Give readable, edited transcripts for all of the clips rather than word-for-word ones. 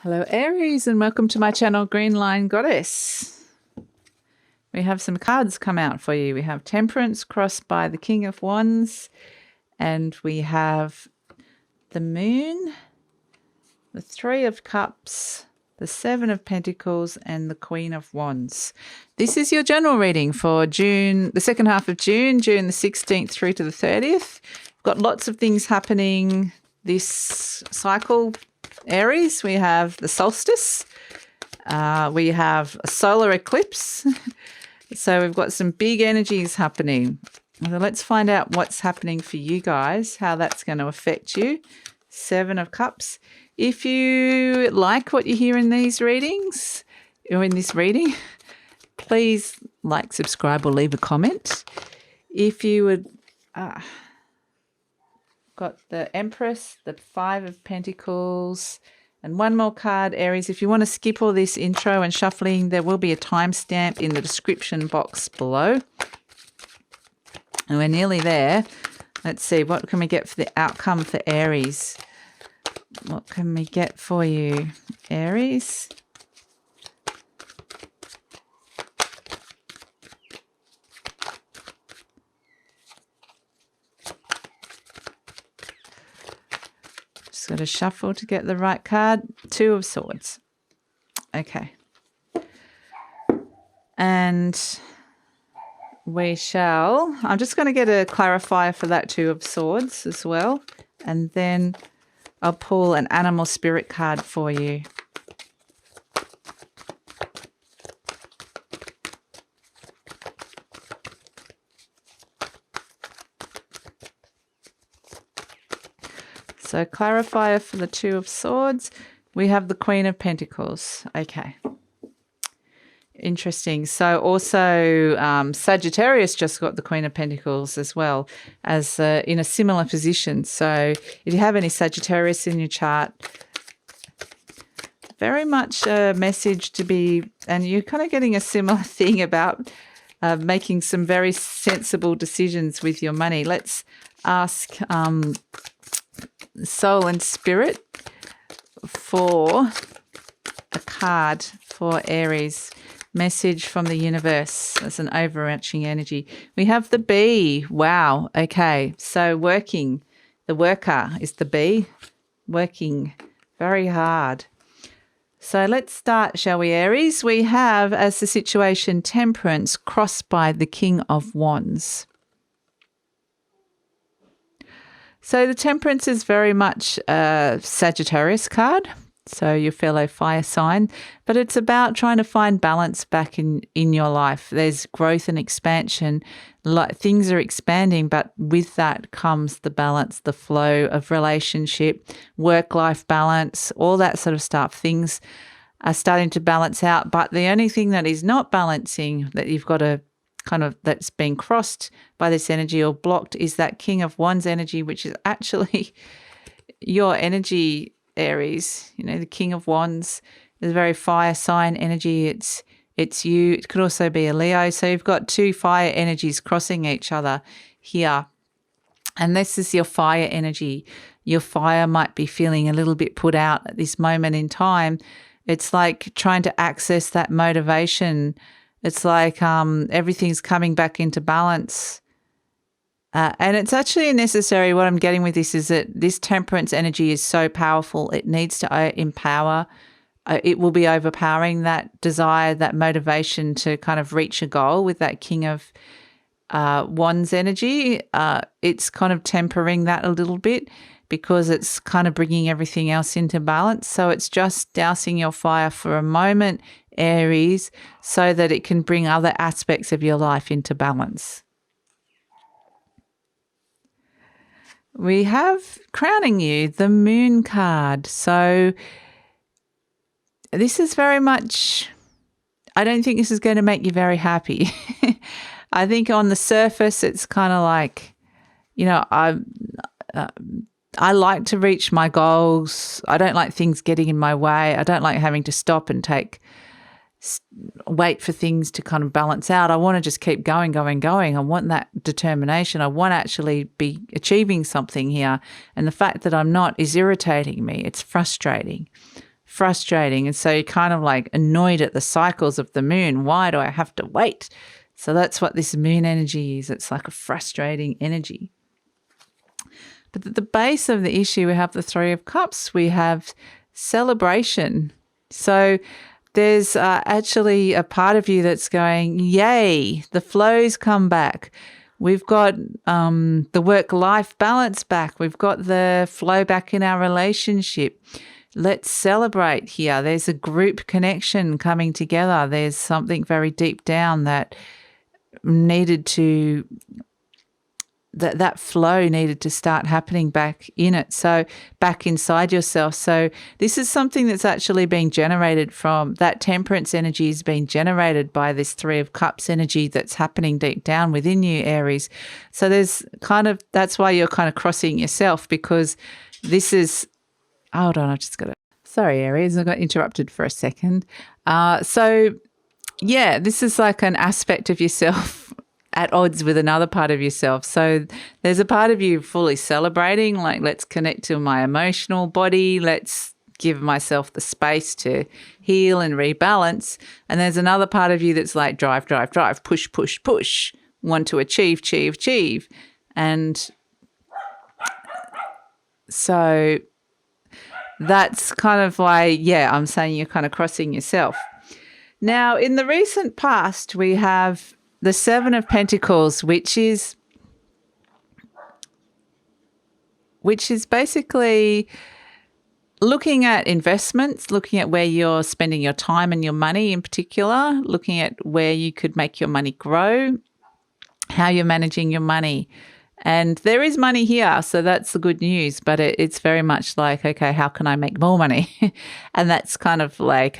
Hello Aries and welcome to my channel GreenLion Goddess. We have some cards come out for you. We have Temperance crossed by the King of Wands, and we have the Moon, the Three of Cups, the Seven of Pentacles, and the Queen of Wands. This is your general reading for June, the second half of June, June the 16th through to the 30th. Got lots of things happening this cycle. Aries, we have the solstice, we have a solar eclipse, so we've got some big energies happening. So let's find out what's happening for you guys, how that's going to affect you. Seven of Cups. If you like what you hear in these readings, or in this reading, please like, subscribe, or leave a comment. If you would... got the Empress, the Five of Pentacles, and one more card, Aries. If you want to skip all this intro and shuffling, there will be a timestamp in the description box below. And we're nearly there. Let's see, what can we get for the outcome for Aries? What can we get for you, Aries? Just got to shuffle to get the right card. Two of Swords. Okay. And we shall... I'm just going to get a clarifier for that Two of Swords as well. And then I'll pull an animal spirit card for you. So clarifier for the Two of Swords, we have the Queen of Pentacles. Okay. Interesting. So also Sagittarius just got the Queen of Pentacles as well, as in a similar position. So if you have any Sagittarius in your chart, very much a message to be, and you're kind of getting a similar thing about making some very sensible decisions with your money. Let's ask... Soul and Spirit for a card for Aries. Message from the universe as an overarching energy. We have the bee. Wow. Okay. So working. The worker is the bee. Working very hard. So let's start, shall we, Aries? We have as the situation Temperance crossed by the King of Wands. So the Temperance is very much a Sagittarius card, so your fellow fire sign, but it's about trying to find balance back in your life. There's growth and expansion. Things are expanding, but with that comes the balance, the flow of relationship, work-life balance, all that sort of stuff. Things are starting to balance out, but the only thing that is not balancing, that you've got to that's been crossed by this energy or blocked, is that King of Wands energy, which is actually your energy, Aries. You know, the King of Wands is a very fire sign energy. It's you. It could also be a Leo. So you've got two fire energies crossing each other here. And this is your fire energy. Your fire might be feeling a little bit put out at this moment in time. It's like trying to access that motivation. It's like everything's coming back into balance. And it's actually necessary. What I'm getting with this is that this Temperance energy is so powerful. It needs to empower. It will be overpowering that desire, that motivation to kind of reach a goal with that King of Wands energy. It's kind of tempering that a little bit because it's kind of bringing everything else into balance. So it's just dousing your fire for a moment, Aries, so that it can bring other aspects of your life into balance. We have crowning you, the Moon card. So this is very much, I don't think this is going to make you very happy. I think on the surface, it's kind of like, you know, I like to reach my goals. I don't like things getting in my way. I don't like having to stop and wait for things to kind of balance out. I want to just keep going. I want that determination. I want to actually be achieving something here. And the fact that I'm not is irritating me. It's frustrating. frustrating. And so you're kind of like annoyed at the cycles of the moon. Why do I have to wait? So that's what this moon energy is. It's like a frustrating energy. But at the base of the issue, we have the Three of Cups. We have celebration. So there's actually a part of you that's going, yay, the flow's come back. We've got the work-life balance back. We've got the flow back in our relationship. Let's celebrate here. There's a group connection coming together. There's something very deep down that needed to, that flow needed to start happening back in it. So back inside yourself. So this is something that's actually being generated from that temperance energy is being generated by this Three of Cups energy that's happening deep down within you, Aries. So there's kind of, that's why you're kind of crossing yourself, because this is, hold on, I've just got it. Sorry, Aries, I got interrupted for a second. So yeah, this is like an aspect of yourself at odds with another part of yourself. So there's a part of you fully celebrating, like, let's connect to my emotional body. Let's give myself the space to heal and rebalance. And there's another part of you that's like drive, push, push, push, want to achieve. And so that's kind of why, yeah, I'm saying you're kind of crossing yourself. Now, in the recent past, we have the Seven of Pentacles, which is basically looking at investments, looking at where you're spending your time and your money in particular, looking at where you could make your money grow, how you're managing your money. And there is money here, so that's the good news, but it's very much like, okay, how can I make more money? And that's kind of like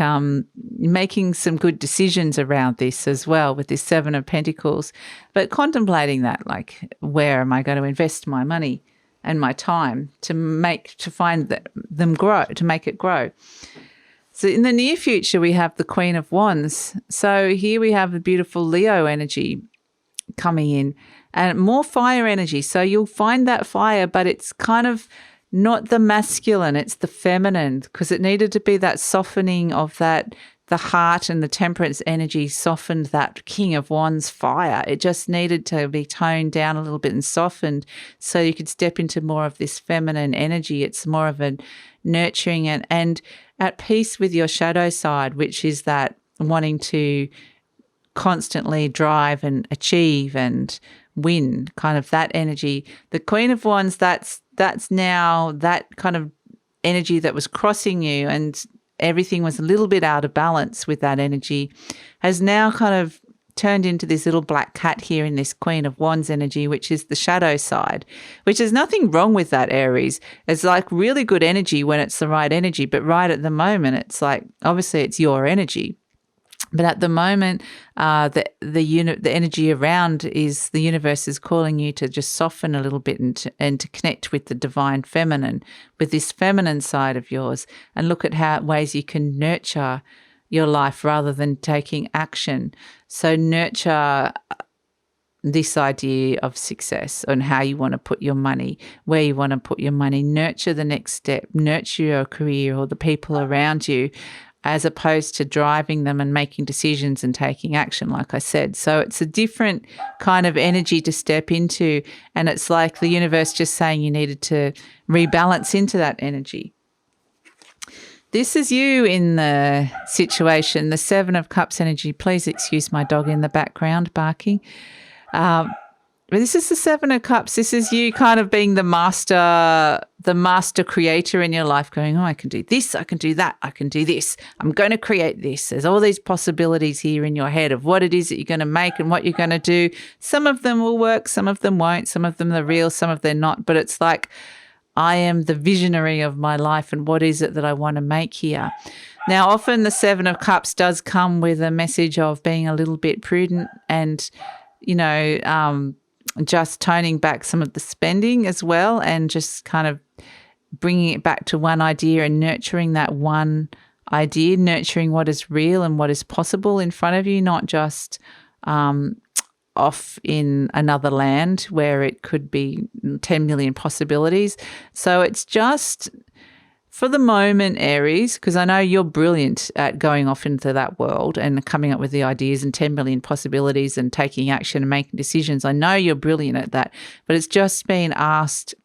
making some good decisions around this as well with this Seven of Pentacles, but contemplating that, like, where am I going to invest my money and my time to find them grow, to make it grow. So in the near future, we have the Queen of Wands. So here we have the beautiful Leo energy coming in. And more fire energy. So you'll find that fire, but it's kind of not the masculine, it's the feminine, because it needed to be that softening of that, the heart and the temperance energy softened that King of Wands fire. It just needed to be toned down a little bit and softened so you could step into more of this feminine energy. It's more of a nurturing and at peace with your shadow side, which is that wanting to constantly drive and achieve and win, kind of that energy. The Queen of Wands, that's now that kind of energy that was crossing you and everything was a little bit out of balance with that energy, has now kind of turned into this little black cat here in this Queen of Wands energy, which is the shadow side, which is nothing wrong with that, Aries. It's like really good energy when it's the right energy, but right at the moment, it's like, obviously it's your energy. But at the moment, the energy around is the universe is calling you to just soften a little bit and to connect with the divine feminine, with this feminine side of yours, and look at how ways you can nurture your life rather than taking action. So nurture this idea of success and how you want to put your money, where you want to put your money, nurture the next step, nurture your career or the people around you, as opposed to driving them and making decisions and taking action, like I said. So it's a different kind of energy to step into, and it's like the universe just saying you needed to rebalance into that energy. This is you in the situation, the Seven of Cups energy. Please excuse my dog in the background barking. But this is the Seven of Cups. This is you kind of being the master creator in your life, going, oh, I can do this, I can do that, I can do this. I'm going to create this. There's all these possibilities here in your head of what it is that you're going to make and what you're going to do. Some of them will work, some of them won't, some of them are real, some of them not. But it's like, I am the visionary of my life and what is it that I want to make here. Now, often the Seven of Cups does come with a message of being a little bit prudent and, just toning back some of the spending as well, and just kind of bringing it back to one idea and nurturing that one idea, nurturing what is real and what is possible in front of you, not just off in another land where it could be 10 million possibilities. So it's just for the moment, Aries, because I know you're brilliant at going off into that world and coming up with the ideas and 10 million possibilities and taking action and making decisions. I know you're brilliant at that, but it's just been asked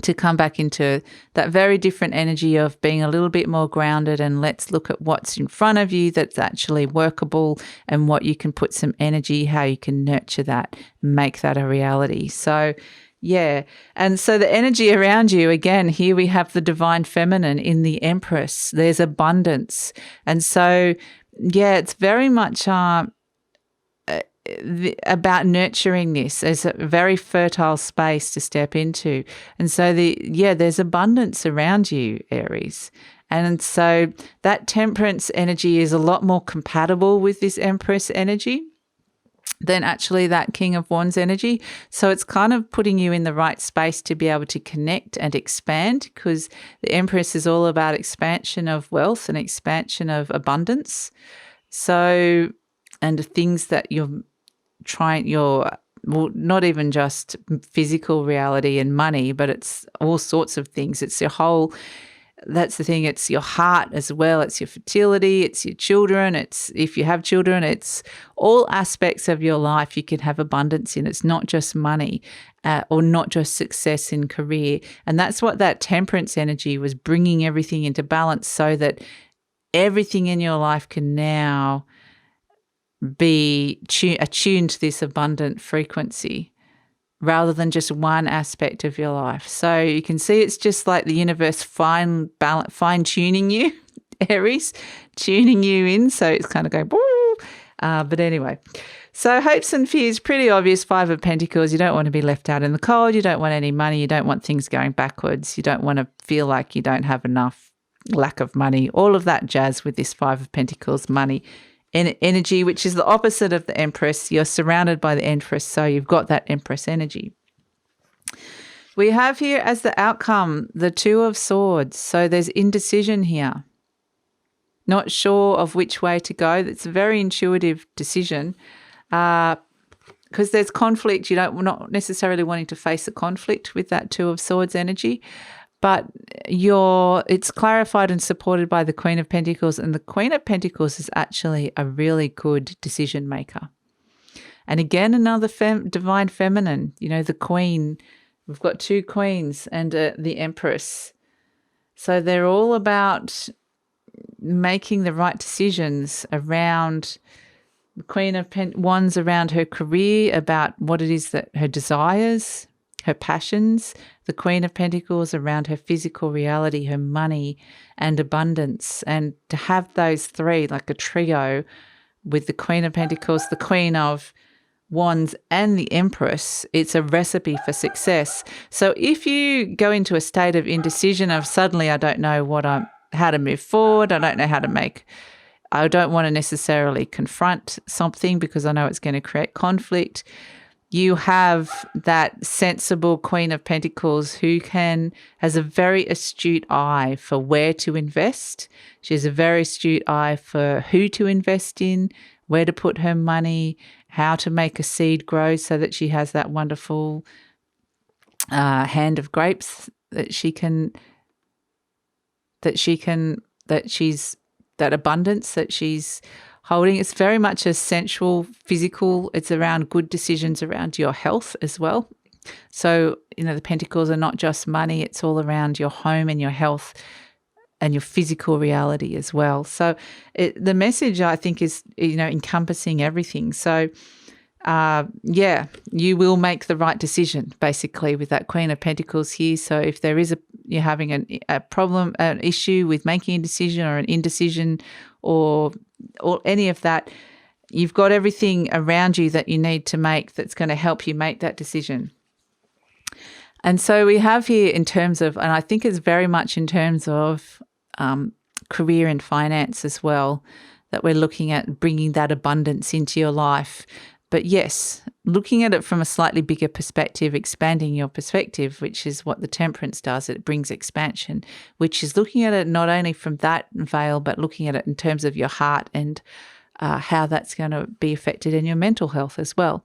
to come back into that very different energy of being a little bit more grounded, and let's look at what's in front of you that's actually workable and what you can put some energy, how you can nurture that, make that a reality. So yeah. And so the energy around you, again, here we have the divine feminine in the Empress. There's abundance. And so, yeah, it's very much about nurturing this as a very fertile space to step into. And so there's abundance around you, Aries. And so that Temperance energy is a lot more compatible with this Empress energy than actually that King of Wands energy. So it's kind of putting you in the right space to be able to connect and expand, because the Empress is all about expansion of wealth and expansion of abundance. So, and the things that not even just physical reality and money, but it's all sorts of things. It's your whole, that's the thing, it's your heart as well. It's your fertility, it's your children, it's if you have children, it's all aspects of your life you can have abundance in. It's not just money or not just success in career. And that's what that Temperance energy was, bringing everything into balance so that everything in your life can now be attuned to this abundant frequency rather than just one aspect of your life. So you can see it's just like the universe fine-tuning you, Aries, tuning you in. So it's kind of going, but anyway. So hopes and fears, pretty obvious. 5 of Pentacles, you don't want to be left out in the cold. You don't want any money. You don't want things going backwards. You don't want to feel like you don't have enough, lack of money, all of that jazz with this 5 of Pentacles, money energy, which is the opposite of the Empress. You're surrounded by the Empress, so you've got that Empress energy. We have here as the outcome the 2 of Swords. So there's indecision here. Not sure of which way to go. It's a very intuitive decision because there's conflict. We're not necessarily wanting to face a conflict with that 2 of Swords energy. But it's clarified and supported by the Queen of Pentacles, and the Queen of Pentacles is actually a really good decision maker. And again, another divine feminine, the Queen. We've got 2 queens and the Empress. So they're all about making the right decisions around the Queen of Wands, around her career, about what it is that her desires, her passions. The Queen of Pentacles around her physical reality, her money and abundance. And to have those 3 like a trio with the Queen of Pentacles, the Queen of Wands and the Empress, it's a recipe for success. So if you go into a state of indecision of suddenly I don't know how to move forward, I don't want to necessarily confront something because I know it's going to create conflict, you have that sensible Queen of Pentacles who has a very astute eye for where to invest. She has a very astute eye for who to invest in, where to put her money, how to make a seed grow so that she has that wonderful hand of grapes that abundance that she's holding. It's very much a sensual, physical. It's around good decisions around your health as well. So, the Pentacles are not just money. It's all around your home and your health and your physical reality as well. So the message, I think, is, encompassing everything. So, you will make the right decision, basically, with that Queen of Pentacles here. So if there is you're having a problem, an issue with making a decision or an indecision or any of that, you've got everything around you that you need to make that's going to help you make that decision. And so we have here in terms of, and I think it's very much in terms of career and finance as well, that we're looking at bringing that abundance into your life. But yes, looking at it from a slightly bigger perspective, expanding your perspective, which is what the Temperance does. It brings expansion, which is looking at it not only from that veil, but looking at it in terms of your heart and how that's going to be affected in your mental health as well.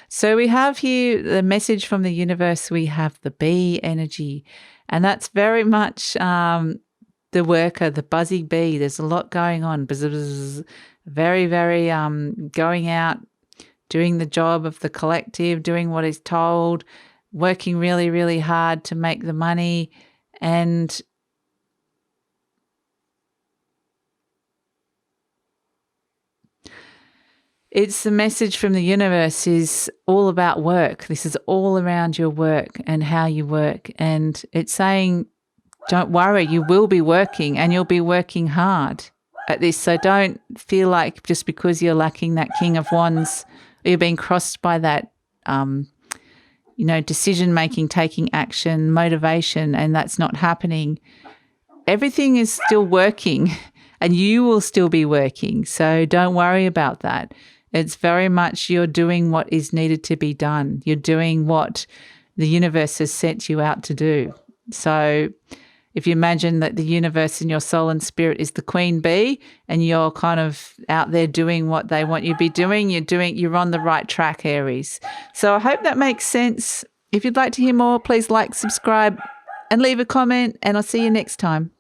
So we have here the message from the universe. We have the bee energy. And that's very much the worker, the buzzy bee. There's a lot going on. Buzz, buzz, buzz. Very, very going out, doing the job of the collective, doing what is told, working really, really hard to make the money. And it's the message from the universe is all about work. This is all around your work and how you work. And it's saying, don't worry, you will be working and you'll be working hard at this. So don't feel like just because you're lacking that King of Wands, you're being crossed by that, decision-making, taking action, motivation, and that's not happening. Everything is still working and you will still be working. So don't worry about that. It's very much you're doing what is needed to be done. You're doing what the universe has sent you out to do. So if you imagine that the universe and your soul and spirit is the queen bee and you're kind of out there doing what they want you to be doing, you're on the right track, Aries. So I hope that makes sense. If you'd like to hear more, please like, subscribe and leave a comment, and I'll see you next time.